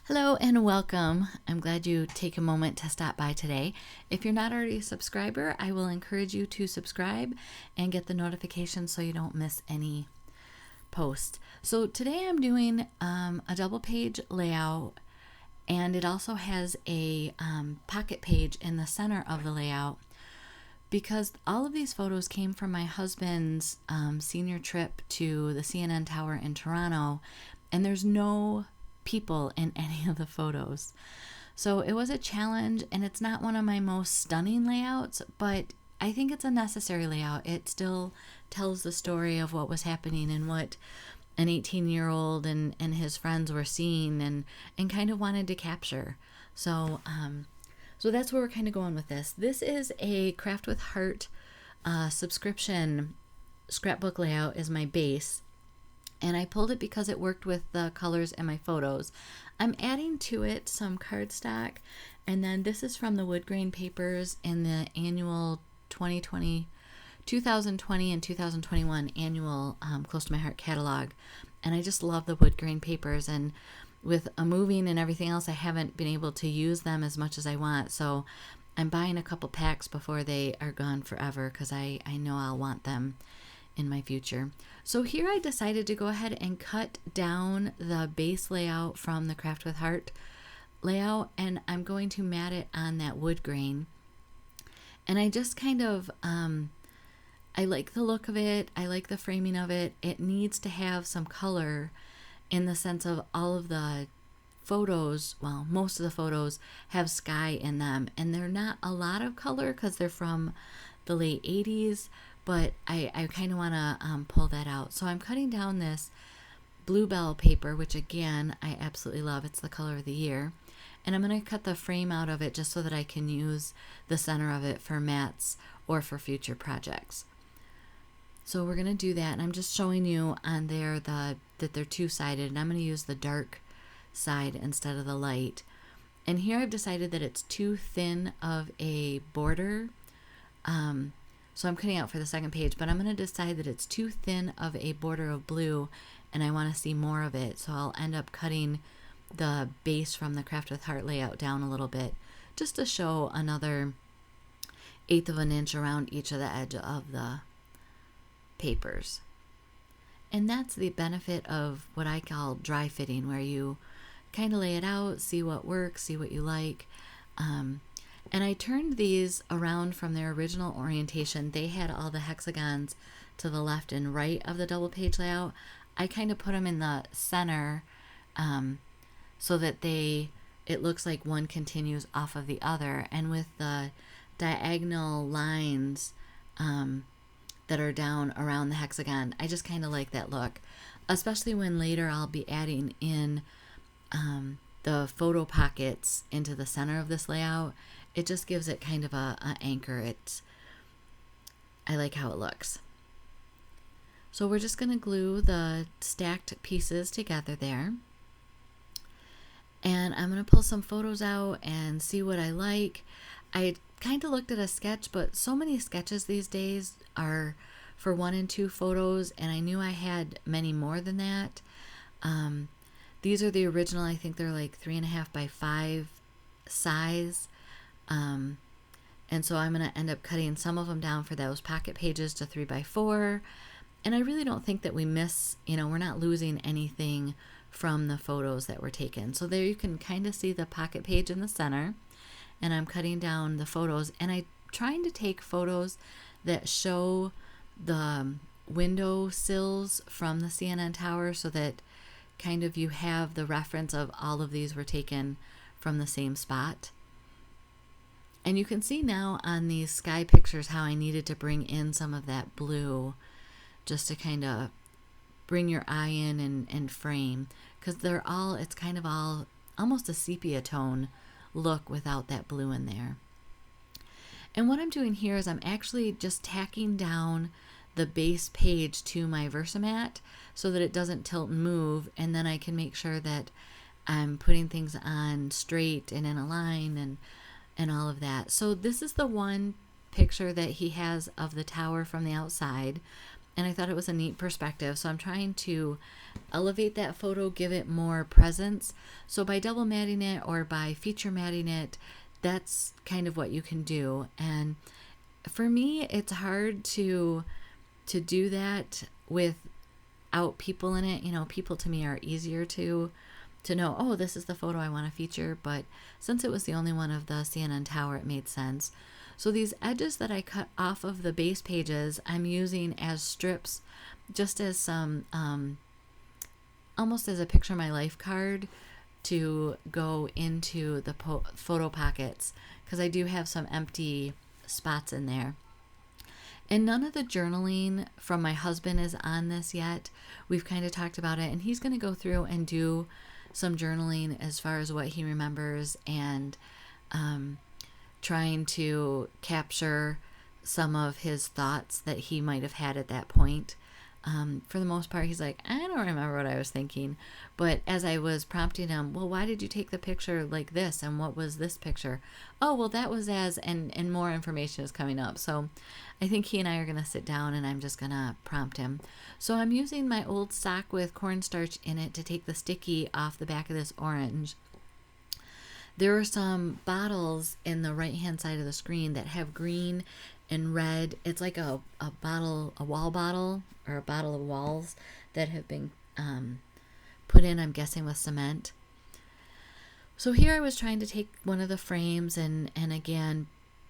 Hello and welcome. I'm glad you take a moment to stop by today. If you're not already a subscriber, I will encourage you to subscribe and get the notifications so you don't miss any posts. So today I'm doing a double page layout, and it also has a pocket page in the center of the layout because all of these photos came from my husband's senior trip to the CNN Tower in Toronto, and there's no people in any of the photos. So it was a challenge, and it's not one of my most stunning layouts, but I think it's a necessary layout. It still tells the story of what was happening and what an 18-year-old and his friends were seeing and kind of wanted to capture. So that's where we're kind of going with this. This is a Craft with Heart subscription scrapbook layout is my base. And I pulled it because it worked with the colors in my photos. I'm adding to it some cardstock, and then this is from the wood grain papers in the annual 2020 and 2021 annual Close to My Heart catalog. And I just love the wood grain papers, and with a moving and everything else, I haven't been able to use them as much as I want. So I'm buying a couple packs before they are gone forever because I know I'll want them in my future. So here I decided to go ahead and cut down the base layout from the Craft with Heart layout, and I'm going to mat it on that wood grain. And I just kind of I like the look of it. I like the framing of it. It needs to have some color in the sense of all of the photos, well, most of the photos have sky in them, and they're not a lot of color because they're from the late 80s, but I kind of want to pull that out. So I'm cutting down this bluebell paper, which again, I absolutely love. It's the color of the year. And I'm going to cut the frame out of it just so that I can use the center of it for mats or for future projects. So we're going to do that, and I'm just showing you on there that they're two-sided, and I'm going to use the dark side instead of the light. And here I've decided that it's too thin of a border. So I'm cutting out for the second page, but I'm going to decide that it's too thin of a border of blue, and I want to see more of it. So I'll end up cutting the base from the Craft with Heart layout down a little bit, just to show another 1/8 of an inch around each of the edge of the papers. And that's the benefit of what I call dry fitting, where you kind of lay it out, see what works, see what you like. And I turned these around from their original orientation. They had all the hexagons to the left and right of the double page layout. I kind of put them in the center so that it looks like one continues off of the other. And with the diagonal lines that are down around the hexagon, I just kind of like that look, especially when later I'll be adding in the photo pockets into the center of this layout. It just gives it kind of a anchor. I like how it looks. So we're just going to glue the stacked pieces together there. And I'm going to pull some photos out and see what I like. I kind of looked at a sketch, but so many sketches these days are for 1 and 2 photos, and I knew I had many more than that. These are the original. I think they're like 3.5 by 5 size. And so I'm going to end up cutting some of them down for those pocket pages to 3 by 4. And I really don't think that we miss, we're not losing anything from the photos that were taken. So there you can kind of see the pocket page in the center, and I'm cutting down the photos, and I'm trying to take photos that show the window sills from the CNN Tower so that kind of you have the reference of all of these were taken from the same spot. And you can see now on these sky pictures how I needed to bring in some of that blue just to kind of bring your eye in and frame, because it's kind of all almost a sepia tone look without that blue in there. And what I'm doing here is I'm actually just tacking down the base page to my VersaMat so that it doesn't tilt and move, and then I can make sure that I'm putting things on straight and in a line and all of that. So this is the one picture that he has of the tower from the outside. and I thought it was a neat perspective. So I'm trying to elevate that photo, give it more presence. So by double matting it or by feature matting it, that's kind of what you can do. And for me, it's hard to do that without people in it. You know, people to me are easier to know, oh, this is the photo I want to feature. But since it was the only one of the CNN Tower, it made sense. So these edges that I cut off of the base pages, I'm using as strips, just as some, almost as a picture my life card to go into the photo pockets, because I do have some empty spots in there. And none of the journaling from my husband is on this yet. We've kind of talked about it, and he's going to go through and do some journaling as far as what he remembers, and trying to capture some of his thoughts that he might have had at that point. For the most part, he's like, I don't remember what I was thinking. But as I was prompting him, well, why did you take the picture like this? And what was this picture? Oh, well, that was as, and more information is coming up. So I think he and I are going to sit down, and I'm just going to prompt him. So I'm using my old sock with cornstarch in it to take the sticky off the back of this orange. There are some bottles in the right-hand side of the screen that have green and red. It's like a wall bottle, or a bottle of walls that have been put in, I'm guessing, with cement. So here I was trying to take one of the frames and again,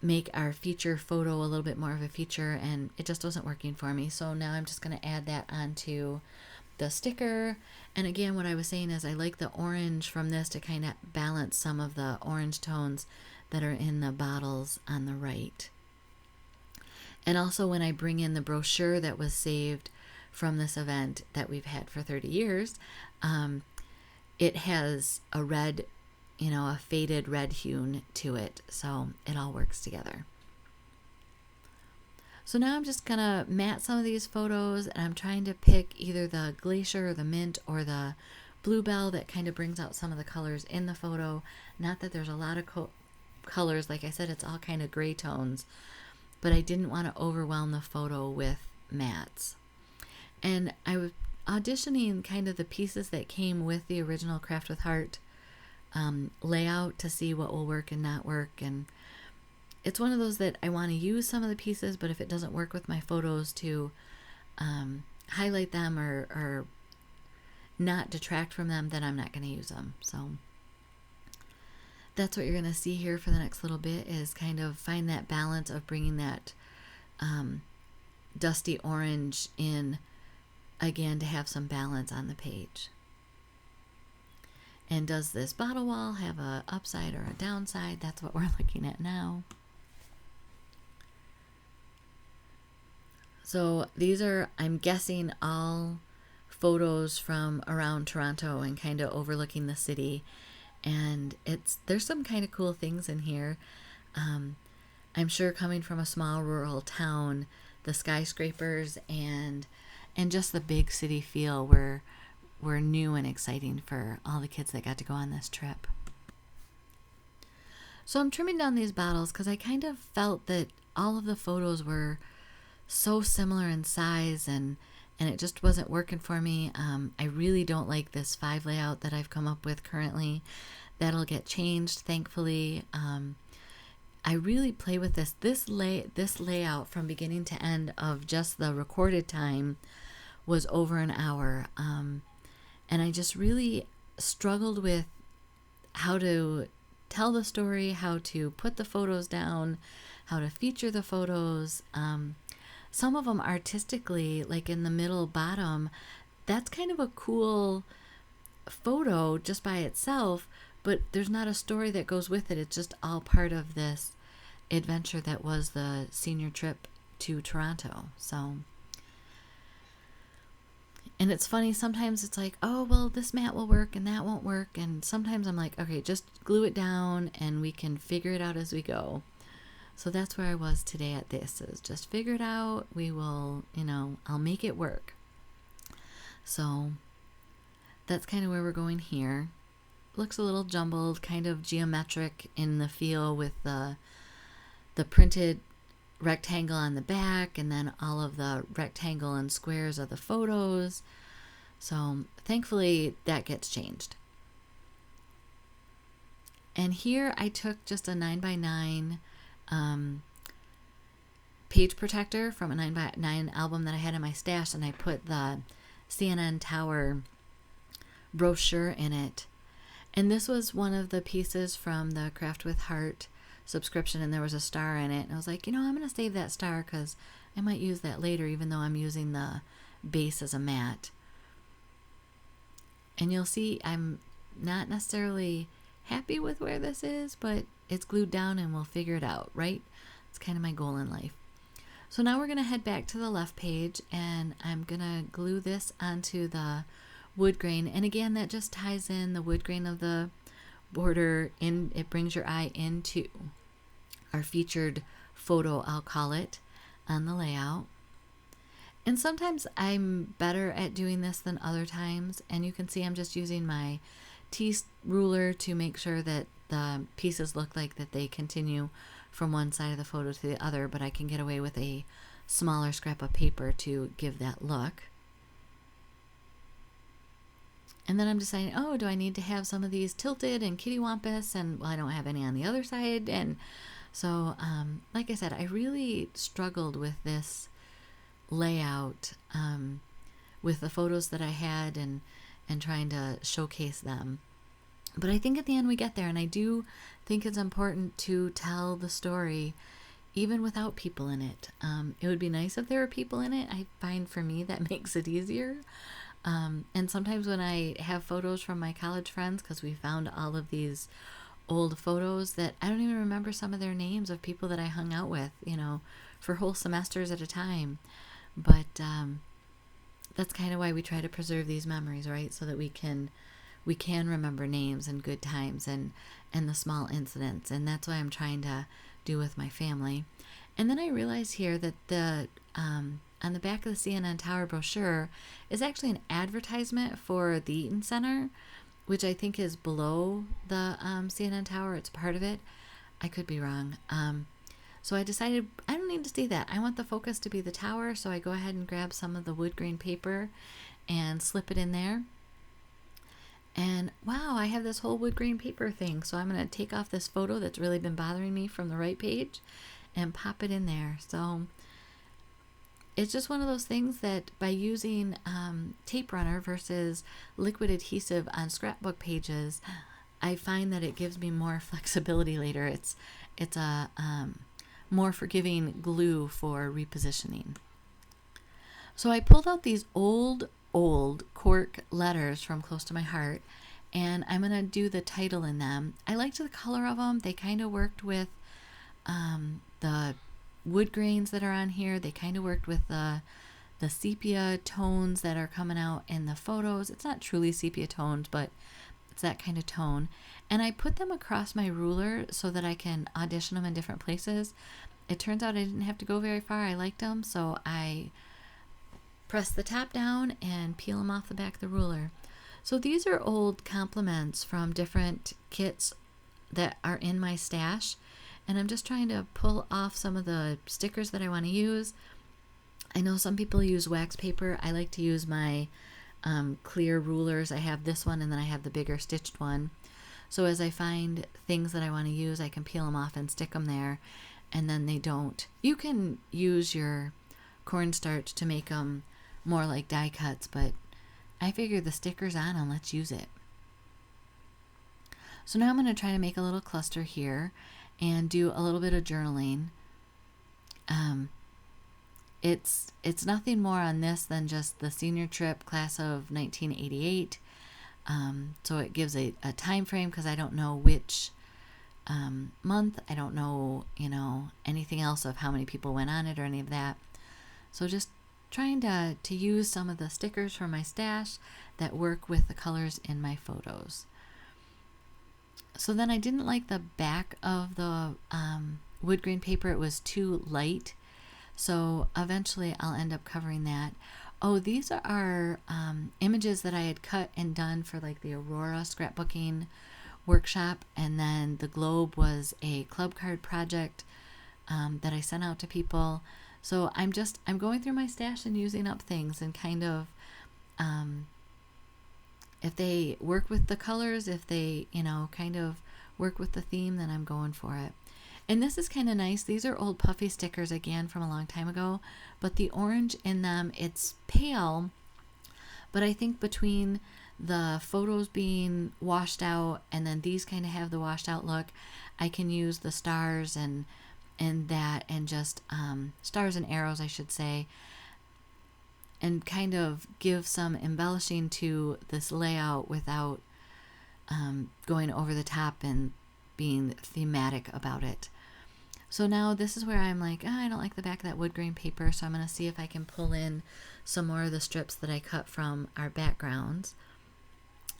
make our feature photo a little bit more of a feature, and it just wasn't working for me. So now I'm just going to add that onto the sticker. And again, what I was saying is I like the orange from this to kind of balance some of the orange tones that are in the bottles on the right. And also when I bring in the brochure that was saved from this event that we've had for 30 years, it has a red, a faded red hue to it. So it all works together. So now I'm just going to mat some of these photos, and I'm trying to pick either the glacier or the mint or the bluebell that kind of brings out some of the colors in the photo. Not that there's a lot of colors. Like I said, it's all kind of gray tones, but I didn't want to overwhelm the photo with mats. And I was auditioning kind of the pieces that came with the original Craft with Heart layout to see what will work and not work. And it's one of those that I want to use some of the pieces, but if it doesn't work with my photos, to highlight them or not detract from them, then I'm not going to use them. So that's what you're going to see here for the next little bit, is kind of find that balance of bringing that dusty orange in again to have some balance on the page. And does this bottle wall have a upside or a downside? That's what we're looking at now. So these are, I'm guessing, all photos from around Toronto and kind of overlooking the city. And there's some kind of cool things in here. I'm sure coming from a small rural town, the skyscrapers and just the big city feel were new and exciting for all the kids that got to go on this trip. So I'm trimming down these bottles because I kind of felt that all of the photos were so similar in size, and it just wasn't working for me. I really don't like this 5 layout that I've come up with currently. That'll get changed, thankfully. I really play with this layout from beginning to end of just the recorded time was over an hour, and I just really struggled with how to tell the story, how to put the photos down, how to feature the photos. Some of them artistically, like in the middle bottom, that's kind of a cool photo just by itself, but there's not a story that goes with it. It's just all part of this adventure that was the senior trip to Toronto. So, and it's funny, sometimes it's like, oh, well, this mat will work and that won't work. And sometimes I'm like, okay, just glue it down and we can figure it out as we go. So that's where I was today at this, is just figure it out. We will, I'll make it work. So that's kind of where we're going here. Looks a little jumbled, kind of geometric in the feel with the printed rectangle on the back, and then all of the rectangle and squares of the photos. So thankfully that gets changed. And here I took just a 9x9 page protector from a 9x9 album that I had in my stash, and I put the CNN Tower brochure in it. And this was one of the pieces from the Craft with Heart subscription, and there was a star in it. And I was like, I'm going to save that star because I might use that later, even though I'm using the base as a mat. And you'll see I'm not necessarily happy with where this is, but it's glued down and we'll figure it out, right? It's kind of my goal in life. So now we're going to head back to the left page, and I'm going to glue this onto the wood grain. And again, that just ties in the wood grain of the border in. It brings your eye into our featured photo, I'll call it, on the layout. And sometimes I'm better at doing this than other times, and you can see I'm just using my T ruler to make sure that the pieces look like that they continue from one side of the photo to the other, but I can get away with a smaller scrap of paper to give that look. And then I'm deciding, do I need to have some of these tilted and kittywampus? And well, I don't have any on the other side. And so, like I said, I really struggled with this layout with the photos that I had and trying to showcase them. But I think at the end we get there, and I do think it's important to tell the story even without people in it. It would be nice if there were people in it. I find for me that makes it easier. And sometimes when I have photos from my college friends, because we found all of these old photos that I don't even remember some of their names of people that I hung out with, for whole semesters at a time. But that's kind of why we try to preserve these memories, right? So that we can remember names and good times and the small incidents. And that's what I'm trying to do with my family. And then I realized here that the on the back of the CNN Tower brochure is actually an advertisement for the Eaton Center, which I think is below the CNN Tower. It's part of it. I could be wrong. So I decided I don't need to see that. I want the focus to be the tower, so I go ahead and grab some of the wood grain paper and slip it in there. And wow, I have this whole wood grain paper thing. So I'm going to take off this photo that's really been bothering me from the right page and pop it in there. So it's just one of those things that by using tape runner versus liquid adhesive on scrapbook pages, I find that it gives me more flexibility later. It's a more forgiving glue for repositioning. So I pulled out these old cork letters from Close to My Heart, and I'm going to do the title in them. I liked the color of them. They kind of worked with the wood grains that are on here. They kind of worked with the sepia tones that are coming out in the photos. It's not truly sepia tones, but it's that kind of tone. And I put them across my ruler so that I can audition them in different places. It turns out I didn't have to go very far. I liked them, so I press the top down and peel them off the back of the ruler. So these are old compliments from different kits that are in my stash, and I'm just trying to pull off some of the stickers that I want to use. I know some people use wax paper. I like to use my clear rulers. I have this one, and then I have the bigger stitched one. So as I find things that I want to use, I can peel them off and stick them there, and then they don't. You can use your cornstarch to make them more like die cuts, but I figured the sticker's on and let's use it. So now I'm going to try to make a little cluster here and do a little bit of journaling. It's nothing more on this than just the senior trip, class of 1988. So it gives a time frame because I don't know which month. I don't know, anything else of how many people went on it or any of that. So just trying to use some of the stickers from my stash that work with the colors in my photos. So then I didn't like the back of the wood grain paper. It was too light. So eventually I'll end up covering that. Oh, these are images that I had cut and done for like the Aurora scrapbooking workshop. And then the globe was a club card project that I sent out to people. So I'm going through my stash and using up things, and kind of, if they work with the colors, if they, kind of work with the theme, then I'm going for it. And this is kind of nice. These are old puffy stickers, again, from a long time ago, but the orange in them, it's pale, but I think between the photos being washed out and then these kind of have the washed out look, I can use the stars and that, and just stars and arrows, I should say, and kind of give some embellishing to this layout without going over the top and being thematic about it. So now this is where I'm like, I don't like the back of that wood grain paper, so I'm going to see if I can pull in some more of the strips that I cut from our backgrounds.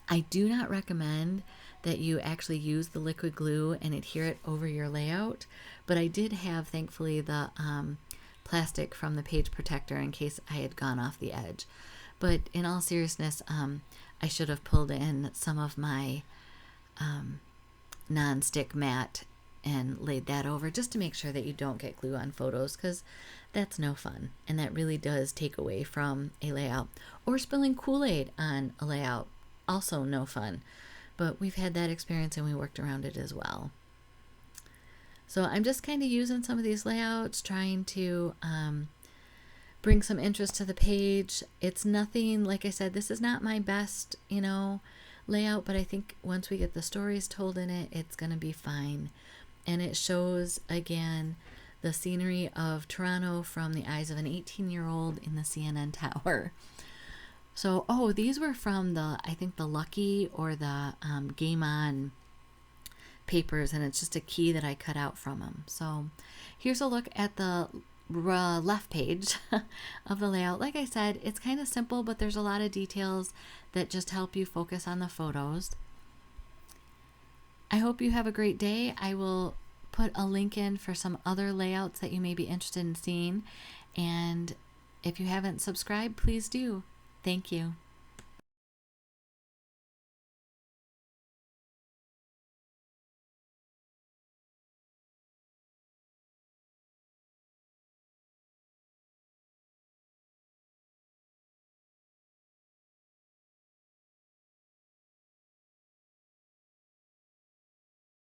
I do not recommend that you actually use the liquid glue and adhere it over your layout, but I did have, thankfully, the plastic from the page protector in case I had gone off the edge. But in all seriousness, I should have pulled in some of my non-stick mat and laid that over, just to make sure that you don't get glue on photos, because that's no fun, and that really does take away from a layout. Or spilling Kool-Aid on a layout, also no fun, but we've had that experience and we worked around it as well. So I'm just kind of using some of these layouts, trying to bring some interest to the page. It's nothing, like I said, this is not my best, layout, but I think once we get the stories told in it, it's going to be fine. And it shows, again, the scenery of Toronto from the eyes of an 18-year-old in the CNN tower. So, these were from I think the Lucky or the Game On papers, and it's just a key that I cut out from them. So here's a look at the left page of the layout. Like I said, it's kind of simple, but there's a lot of details that just help you focus on the photos. I hope you have a great day. I will put a link in for some other layouts that you may be interested in seeing. And if you haven't subscribed, please do. Thank you.